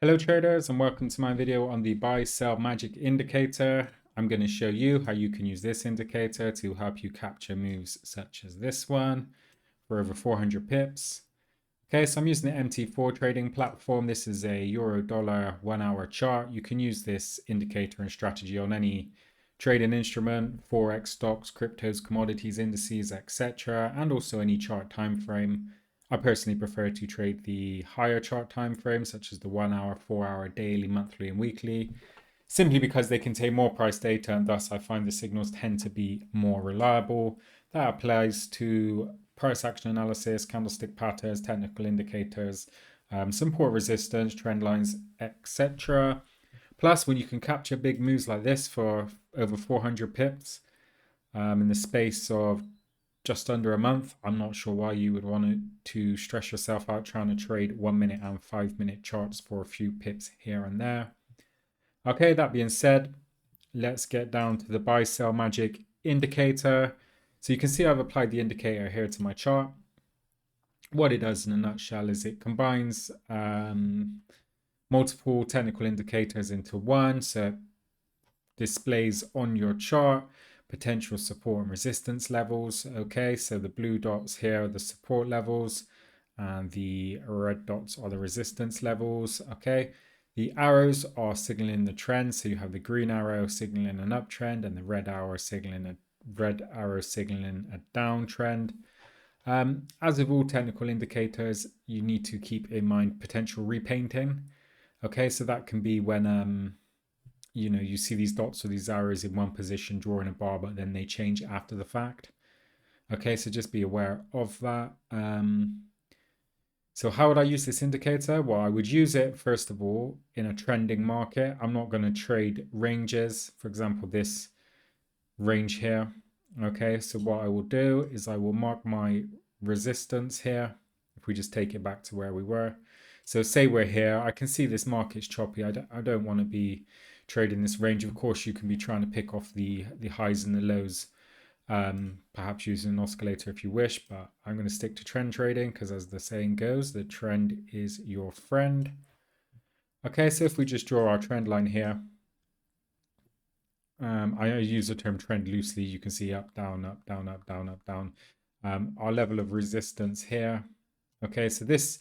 Hello traders and welcome to my video on the buy sell magic indicator. I'm going to show you how you can use this indicator to help you capture moves such as this one for over 400 pips. Okay, so I'm using the MT4 trading platform. This is a euro dollar 1 hour chart. You can use this indicator and strategy on any trading instrument, Forex, stocks, cryptos, commodities, indices, etc., and also any chart time frame. I personally prefer to trade the higher chart time frames, such as the 1 hour, 4 hour, daily, monthly, and weekly, simply because they contain more price data, and thus I find the signals tend to be more reliable. That applies to price action analysis, candlestick patterns, technical indicators, support resistance, trend lines, etc. Plus, when you can capture big moves like this for over 400 pips in the space of just under a month, I'm not sure why you would want to stress yourself out trying to trade 1 minute and 5 minute charts for a few pips here and there. Okay, that being said, let's get down to the buy sell magic indicator. So you can see I've applied the indicator here to my chart. What it does in a nutshell is it combines multiple technical indicators into one. So it displays on your chart potential support and resistance levels. Okay, so the blue dots here are the support levels and the red dots are the resistance levels. Okay, the arrows are signaling the trend. So you have the green arrow signaling an uptrend and the red arrow signaling a downtrend. As with all technical indicators, you need to keep in mind potential repainting. Okay, so that can be when you see these dots or these arrows in one position drawing a bar, but then they change after the fact. Okay, so just be aware of that. So how would I use this indicator? Well, I would use it, first of all, in a trending market. I'm not going to trade ranges. For example, this range here. Okay, so what I will do is I will mark my resistance here. If we just take it back to where we were. So say we're here, I can see this market's choppy. I don't want to be trading this range. Of course, you can be trying to pick off the highs and the lows, perhaps using an oscillator if you wish, but I'm going to stick to trend trading because, as the saying goes, the trend is your friend. Okay, so if we just draw our trend line here, I use the term trend loosely. You can see up, down, up, down, up, down, up, down. Our level of resistance here. Okay, so this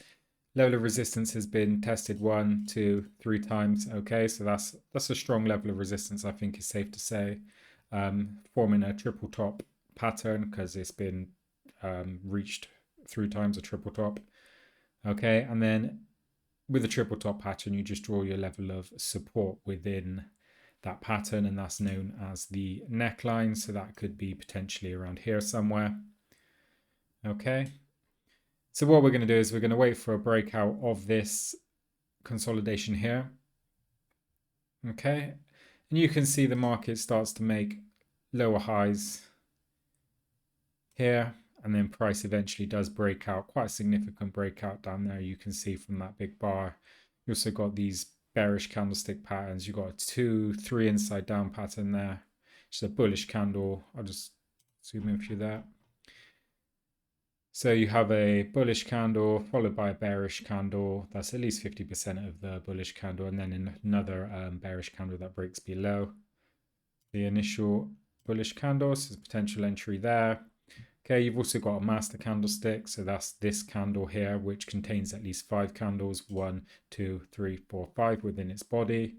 level of resistance has been tested 1, 2, 3 times. Okay, so that's a strong level of resistance, I think is safe to say, forming a triple top pattern because it's been reached 3 times a triple top. Okay, and then with a triple top pattern, you just draw your level of support within that pattern, and that's known as the neckline. So that could be potentially around here somewhere. Okay. So what we're going to do is we're going to wait for a breakout of this consolidation here. Okay. And you can see the market starts to make lower highs here, and then price eventually does break out, quite a significant breakout down there. You can see from that big bar. You also got these bearish candlestick patterns. You got a 2, 3 inside down pattern there. It's a bullish candle. I'll just zoom in for you there. So you have a bullish candle followed by a bearish candle. That's at least 50% of the bullish candle, and then another bearish candle that breaks below the initial bullish candle. So there's potential entry there. Okay, you've also got a master candlestick. So that's this candle here, which contains at least 5 candles, 1, 2, 3, 4, 5 within its body.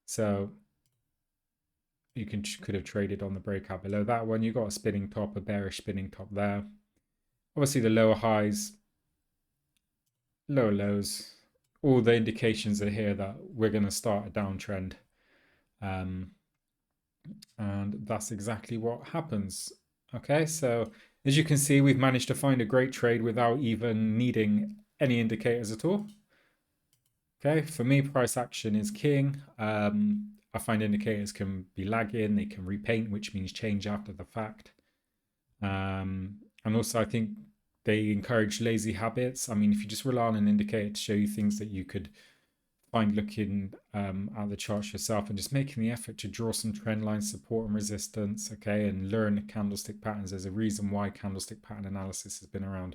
So you could have traded on the breakout below that one. You got a spinning top, a bearish spinning top there. Obviously the lower highs, lower lows, all the indications are here that we're going to start a downtrend. And that's exactly what happens. Okay, so as you can see, we've managed to find a great trade without even needing any indicators at all. Okay, for me, price action is king. I find indicators can be lagging, they can repaint, which means change after the fact. And also, I think they encourage lazy habits. I mean, if you just rely on an indicator to show you things that you could find looking at the charts yourself and just making the effort to draw some trend lines, support and resistance, okay, and learn candlestick patterns. There's a reason why candlestick pattern analysis has been around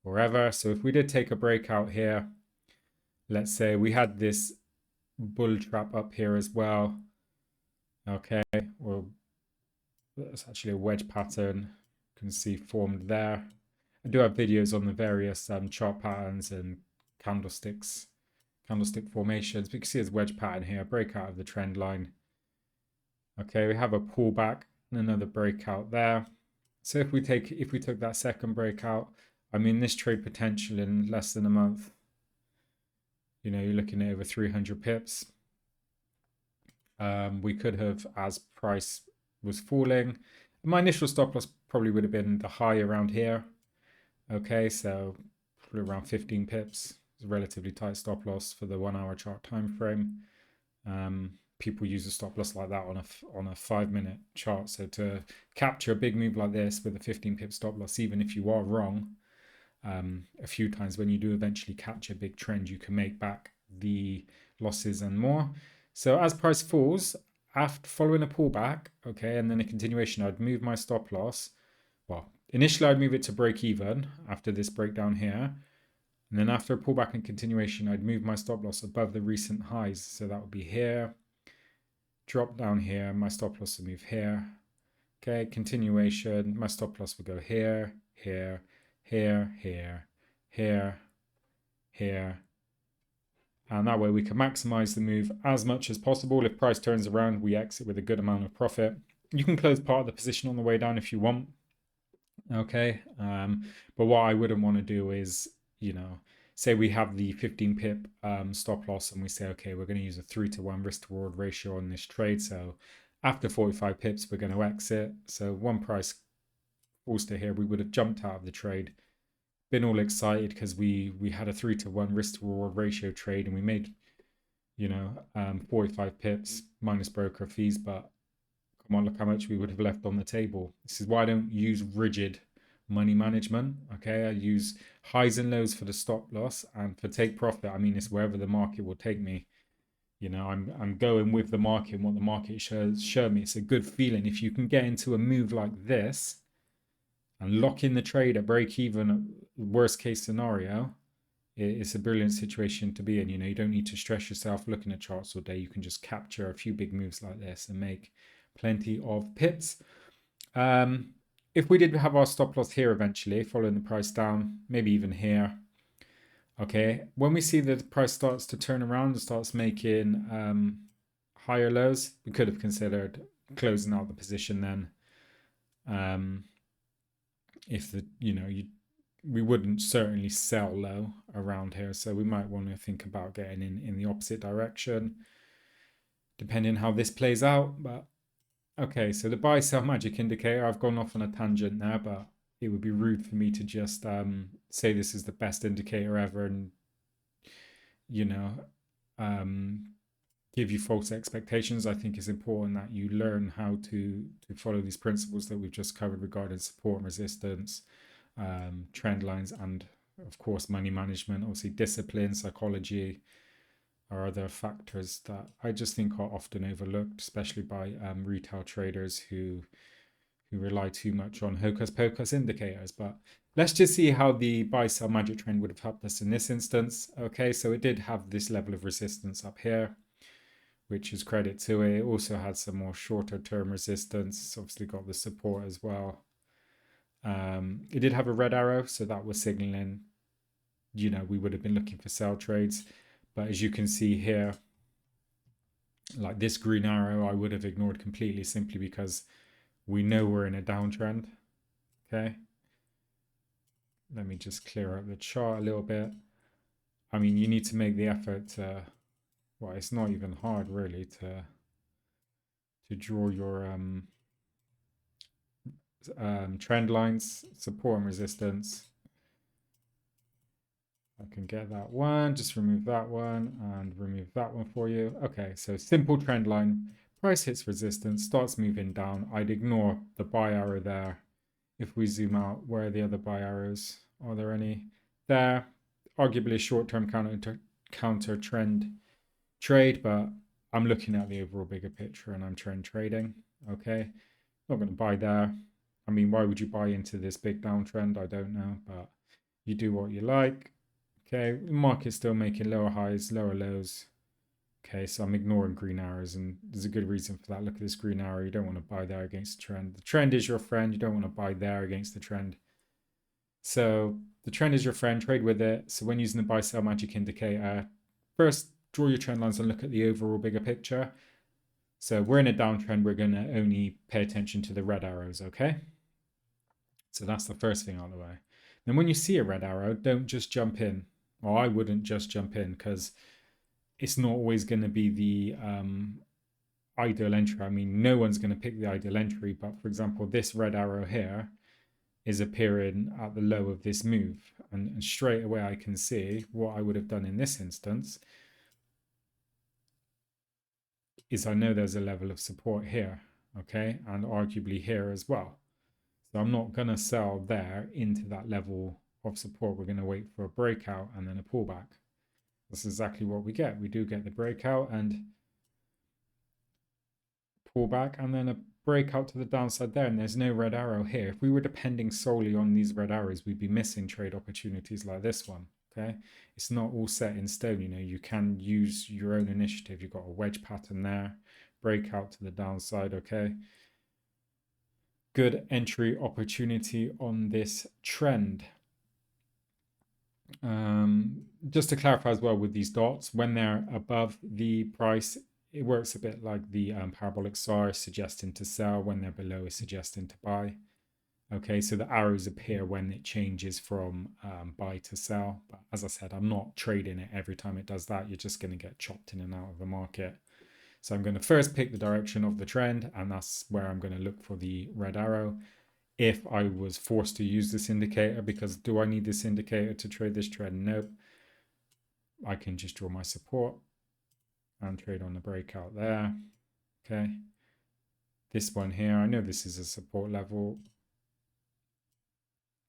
forever. So if we did take a breakout here, let's say we had this bull trap up here as well. Okay, well, that's actually a wedge pattern. You can see formed there. I do have videos on the various chart patterns and candlestick formations. We can see it's wedge pattern here, breakout of the trend line. Okay, we have a pullback and another breakout there. So if we took that second breakout, I mean, this trade potential in less than a month, you know, you're looking at over 300 pips. We could have, as price was falling, my initial stop loss probably would have been the high around here. Okay, so probably around 15 pips. It's a relatively tight stop loss for the 1 hour chart time frame. People use a stop loss like that on a 5-minute chart. So to capture a big move like this with a 15 pip stop loss, even if you are wrong, a few times when you do eventually catch a big trend, you can make back the losses and more. So as price falls, after following a pullback, okay, and then a continuation, I'd move my stop loss. Well, initially I'd move it to break even after this breakdown here. And then after a pullback and continuation, I'd move my stop loss above the recent highs. So that would be here. Drop down here, my stop loss will move here. Okay, continuation, my stop loss will go here, here, here, here, here, here. And that way we can maximize the move as much as possible. If price turns around, we exit with a good amount of profit. You can close part of the position on the way down if you want. Okay, but what I wouldn't want to do is, you know, say we have the 15 pip stop loss and we say, okay, we're going to use a 3-to-1 risk to reward ratio on this trade. So after 45 pips, we're going to exit. So one price falls to here, we would have jumped out of the trade, been all excited because we had a 3-to-1 risk to reward ratio trade and we made, you know, 45 pips minus broker fees, but come on, look how much we would have left on the table. This is why I don't use rigid money management. Okay, I use highs and lows for the stop loss, and for take profit, I mean, it's wherever the market will take me. You know, I'm going with the market and what the market show me. It's a good feeling if you can get into a move like this and lock in the trade at break even, worst case scenario. It's a brilliant situation to be in. You know, you don't need to stress yourself looking at charts all day. You can just capture a few big moves like this and make plenty of pips. If we did have our stop loss here eventually, following the price down, maybe even here. Okay, when we see that the price starts to turn around and starts making higher lows, we could have considered closing out the position then. If the, you know, we wouldn't certainly sell low around here, so we might want to think about getting in the opposite direction, depending how this plays out. But okay, so the buy sell magic indicator, I've gone off on a tangent there, but it would be rude for me to just say this is the best indicator ever and, you know, give you false expectations. I think it's important that you learn how to follow these principles that we've just covered regarding support and resistance, trend lines, and of course money management. Obviously discipline, psychology are other factors that I just think are often overlooked, especially by retail traders who rely too much on hocus pocus indicators. But let's just see how the buy sell magic trend would have helped us in this instance. Okay, so it did have this level of resistance up here, which is credit to it. It also had some more shorter term resistance. It's obviously got the support as well. It did have a red arrow, so that was signaling, you know, we would have been looking for sell trades. But as you can see here, like this green arrow, I would have ignored completely simply because we know we're in a downtrend. Okay. Let me just clear up the chart a little bit. I mean, you need to make the effort to, well, it's not even hard really to draw your trend lines, support and resistance. I can get that one, just remove that one and remove that one for you. Okay, so simple trend line, price hits resistance, starts moving down. I'd ignore the buy arrow there. If we zoom out, where are the other buy arrows? Are there any? There, arguably a short-term counter trend trade, but I'm looking at the overall bigger picture and I'm trend trading. Okay, not going to buy there. I mean, why would you buy into this big downtrend? I don't know, but you do what you like. Okay, market's still making lower highs, lower lows. Okay, so I'm ignoring green arrows, and there's a good reason for that. Look at this green arrow. You don't want to buy there against the trend. The trend is your friend. You don't want to buy there against the trend. So the trend is your friend. Trade with it. So when using the buy sell magic indicator, first draw your trend lines and look at the overall bigger picture. So we're in a downtrend. We're going to only pay attention to the red arrows. Okay. So that's the first thing out of the way. Then when you see a red arrow, don't just jump in. Or I wouldn't just jump in, because it's not always going to be the ideal entry. I mean, no one's going to pick the ideal entry, but for example, this red arrow here is appearing at the low of this move. And straight away I can see what I would have done in this instance is I know there's a level of support here, okay, and arguably here as well. So I'm not going to sell there into that level of support. We're going to wait for a breakout and then a pullback. That's exactly what we get. We do get the breakout and pullback and then a breakout to the downside there, and there's no red arrow here. If we were depending solely on these red arrows, we'd be missing trade opportunities like this one. Okay, it's not all set in stone. You know, you can use your own initiative. You've got a wedge pattern there, breakout to the downside. Okay, good entry opportunity on this trend. Just to clarify as well with these dots, when they're above the price, it works a bit like the parabolic SAR, suggesting to sell. When they're below, is suggesting to buy. Okay, so the arrows appear when it changes from buy to sell. But as I said, I'm not trading it every time it does that. You're just going to get chopped in and out of the market. So I'm going to first pick the direction of the trend, and that's where I'm going to look for the red arrow. If I was forced to use this indicator, because do I need this indicator to trade this trend? Nope. I can just draw my support and trade on the breakout there. Okay. This one here, I know this is a support level.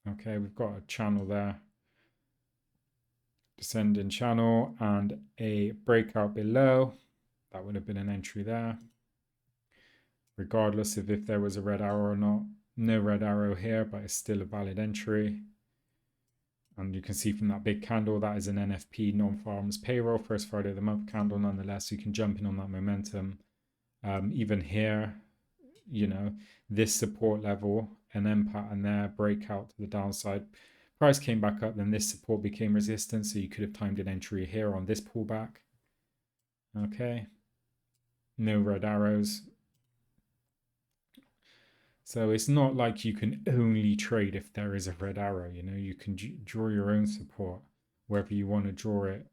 Okay, we've got a channel there. Descending channel and a breakout below. That would have been an entry there. Regardless of if there was a red arrow or not. No red arrow here, but it's still a valid entry. And you can see from that big candle, that is an NFP, non-farms payroll, first Friday of the month candle nonetheless. You can jump in on that momentum. Even here, you know, this support level, an M pattern there, breakout to the downside. Price came back up, then this support became resistance. So you could have timed an entry here on this pullback. Okay. No red arrows. So it's not like you can only trade if there is a red arrow. You know, you can draw your own support, whether you want to draw it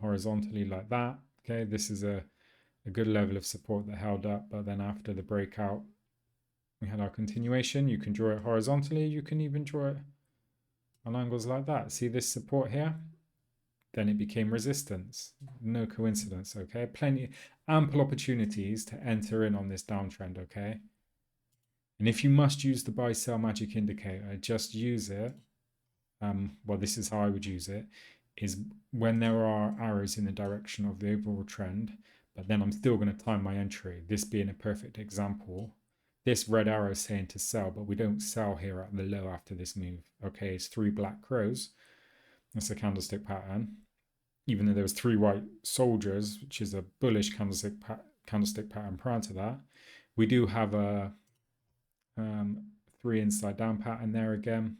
horizontally like that. Okay, this is a good level of support that held up, but then after the breakout, we had our continuation. You can draw it horizontally. You can even draw it on angles like that. See this support here? Then it became resistance. No coincidence, okay? Plenty, ample opportunities to enter in on this downtrend, okay? And if you must use the buy sell magic indicator, just use it. Well, this is how I would use it, is when there are arrows in the direction of the overall trend, but then I'm still going to time my entry. This being a perfect example. This red arrow is saying to sell, but we don't sell here at the low after this move. Okay, it's 3 black crows. That's a candlestick pattern. Even though there was 3 white soldiers, which is a bullish candlestick pattern prior to that, we do have a 3 inside down pattern there again.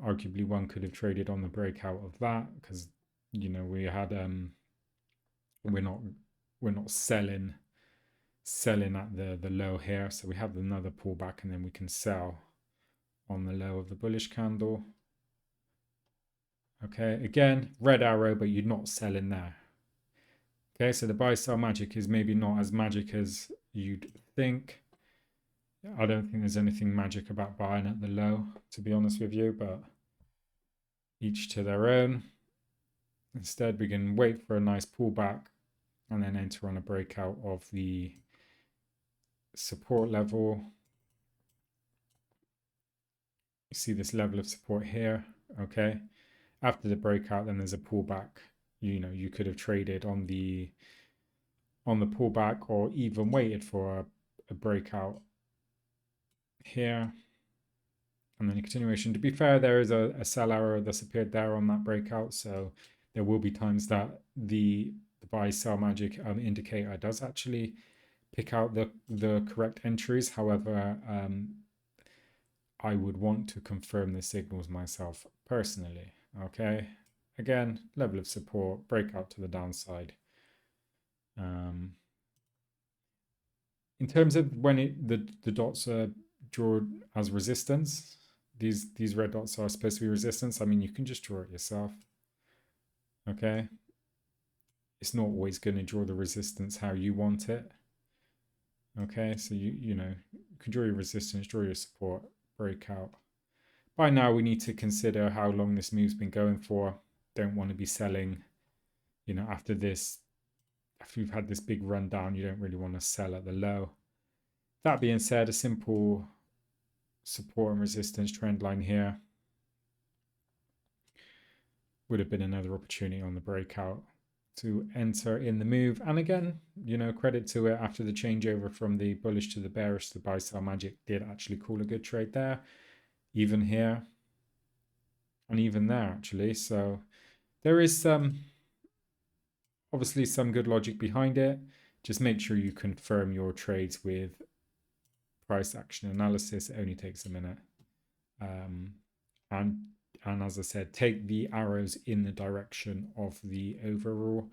Arguably one could have traded on the breakout of that, because you know we had we're not selling at the low here, so we have another pullback and then we can sell on the low of the bullish candle. Okay, again, red arrow, but you're not selling there. Okay, so the buy sell magic is maybe not as magic as you'd think. I don't think there's anything magic about buying at the low, to be honest with you, but each to their own. Instead, we can wait for a nice pullback and then enter on a breakout of the support level. You see this level of support here, okay? After the breakout, then there's a pullback. You know, you could have traded on the pullback or even waited for a breakout here. And then a continuation. To be fair, there is a sell arrow that's appeared there on that breakout. So there will be times that the buy sell magic indicator does actually pick out the correct entries. However, I would want to confirm the signals myself personally. Okay. Again, level of support, breakout to the downside. In terms of when the dots are drawn as resistance, these red dots are supposed to be resistance. I mean, you can just draw it yourself. Okay. It's not always going to draw the resistance how you want it. Okay, so you know, you can draw your resistance, draw your support, breakout. By now, we need to consider how long this move's been going for. Don't want to be selling, you know, after this. If you've had this big run down, you don't really want to sell at the low. That being said, a simple support and resistance trend line here would have been another opportunity on the breakout to enter in the move. And again, you know, credit to it, after the changeover from the bullish to the bearish, the buy sell magic did actually call a good trade there, even here and even there actually. So there is obviously some good logic behind it. Just make sure you confirm your trades with price action analysis. It only takes a minute. And as I said, take the arrows in the direction of the overall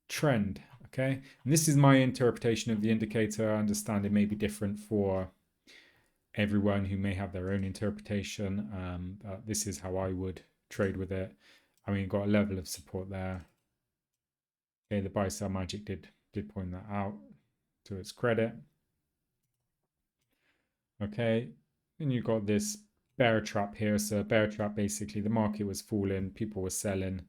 trend. Okay, and this is my interpretation of the indicator. I understand it may be different for everyone who may have their own interpretation, but this is how I would trade with it. I mean, got a level of support there. Okay, the buy sell magic did point that out to its credit. Okay, and you got this bear trap here. So bear trap, basically the market was falling, people were selling.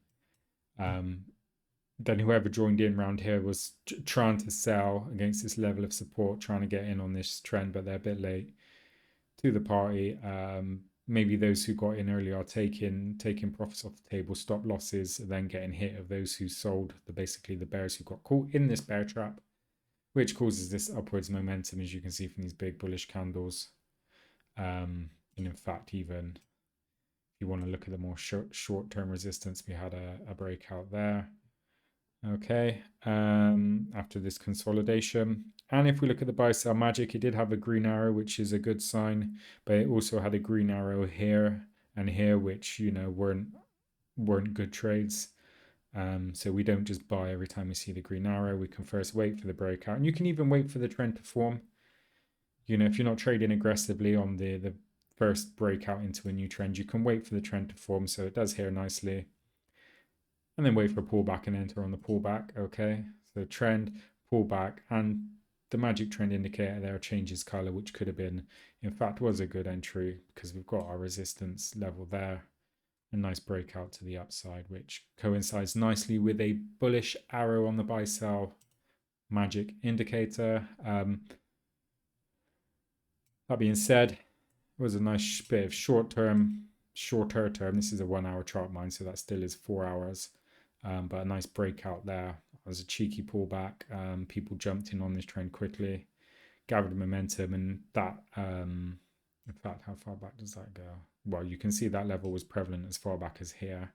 Then whoever joined in around here was trying to sell against this level of support, trying to get in on this trend, but they're a bit late to the party. Maybe those who got in early are taking profits off the table, stop losses, then getting hit of those who sold, basically the bears who got caught in this bear trap, which causes this upwards momentum, as you can see from these big bullish candles. And in fact, even if you want to look at the more short-term resistance, we had a breakout there. Okay, after this consolidation. And if we look at the buy sell magic, it did have a green arrow, which is a good sign, but it also had a green arrow here and here, which, you know, weren't good trades. So we don't just buy every time we see the green arrow. We can first wait for the breakout, and you can even wait for the trend to form. You know, if you're not trading aggressively on the first breakout into a new trend, you can wait for the trend to form. So it does here nicely. And then wait for a pullback and enter on the pullback. Okay, so trend, pullback, and the magic trend indicator there changes color, which could have been, in fact, was a good entry because we've got our resistance level there. A nice breakout to the upside, which coincides nicely with a bullish arrow on the buy sell magic indicator. That being said, it was a nice bit of shorter term. This is a 1 hour chart mine, so that still is 4 hours. But a nice breakout there. It was a cheeky pullback. People jumped in on this trend quickly, gathered momentum, and that, in fact, how far back does that go? Well, you can see that level was prevalent as far back as here.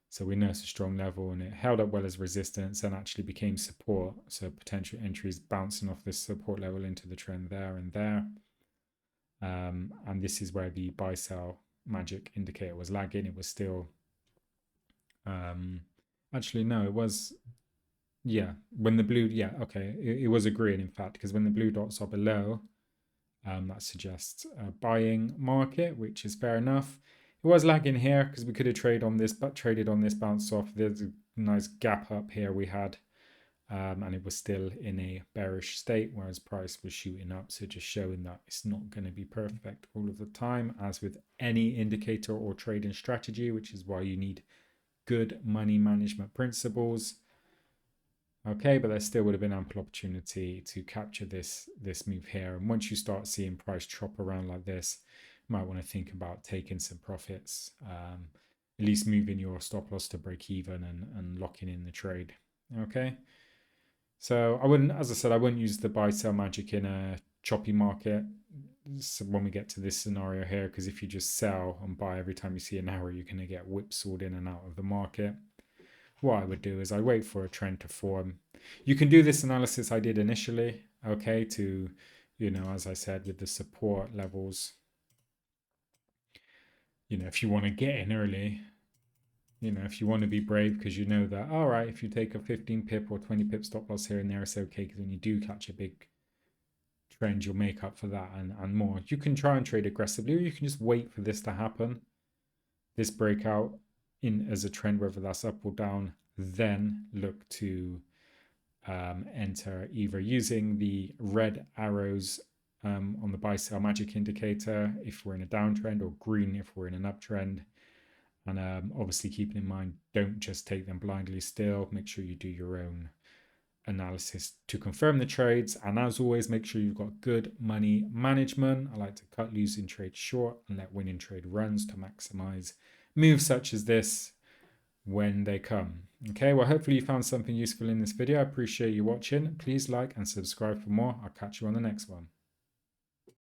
So we know it's a strong level, and it held up well as resistance and actually became support. So potential entries bouncing off this support level into the trend there and there. And this is where the buy sell magic indicator was lagging. It was still, actually, no, it was, yeah, when the blue, yeah, okay, it was a green, in fact, because when the blue dots are below, that suggests a buying market, which is fair enough. It was lagging here because we could have traded on this bounce off. There's a nice gap up here we had, and it was still in a bearish state, whereas price was shooting up. So just showing that it's not going to be perfect all of the time, as with any indicator or trading strategy, which is why you need good money management principles. Okay, but there still would have been ample opportunity to capture this move here. And once you start seeing price chop around like this, you might want to think about taking some profits, at least moving your stop loss to break even and locking in the trade. Okay, so I wouldn't, as I said, I wouldn't use the buy sell magic in a choppy market. when we get to this scenario here, because if you just sell and buy every time you see an arrow, you're going to get whipsawed in and out of the market. What I would do is I wait for a trend to form. You can do this analysis I did initially, okay, to, as I said, with the support levels, if you want to get in early, if you want to be brave, because you know that, all right, if you take a 15 pip or 20 pip stop loss here and there, it's okay, because when you do catch a big trend, you'll make up for that and more. You can try and trade aggressively, or you can just wait for this to happen, this breakout in as a trend, whether that's up or down, then look to enter either using the red arrows on the buy sell magic indicator if we're in a downtrend, or green if we're in an uptrend. And obviously keeping in mind, don't just take them blindly still. Make sure you do your own analysis to confirm the trades. And as always, make sure you've got good money management. I like to cut losing trades short and let winning trade runs to maximize moves such as this when they come. Okay, well, hopefully you found something useful in this video. I appreciate you watching. Please like and subscribe for more. I'll catch you on the next one.